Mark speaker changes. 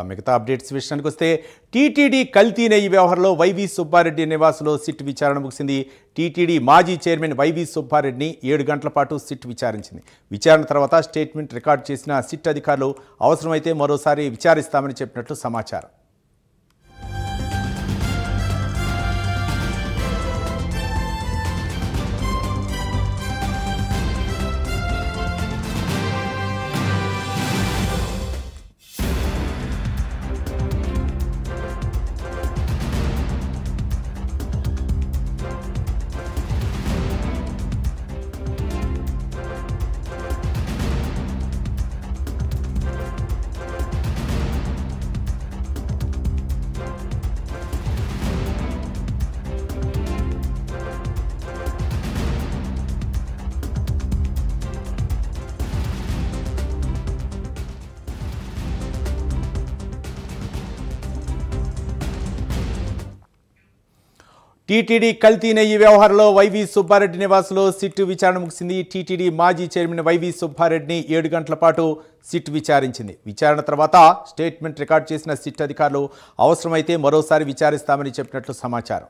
Speaker 1: మిగతా అప్డేట్స్ విషయానికి వస్తే టీటీడీ కల్తీ నెయ్యి వ్యవహారంలో వైవి సుబ్బారెడ్డి నివాసంలో సిట్ విచారణ ముగిసింది. టీటీడీ మాజీ చైర్మన్ వైవి సుబ్బారెడ్డిని 7 గంటల పాటు సిట్ విచారించింది. విచారణ తర్వాత స్టేట్మెంట్ రికార్డు చేసిన సిట్ అధికారులు అవసరమైతే మరోసారి విచారిస్తామని చెప్పినట్లు సమాచారం. టీటీడీ కల్తీ నెయ్యి వ్యవహారంలో వైవి సుబ్బారెడ్డి నివాసంలో సిట్ విచారణ ముగిసింది. టీటీడీ మాజీ చైర్మన్ వైవి సుబ్బారెడ్డిని 7 గంటల పాటు సిట్ విచారించింది. విచారణ తర్వాత స్టేట్మెంట్ రికార్డు చేసిన సిట్ అధికారులు అవసరమైతే మరోసారి విచారిస్తామని చెప్పినట్లు సమాచారం.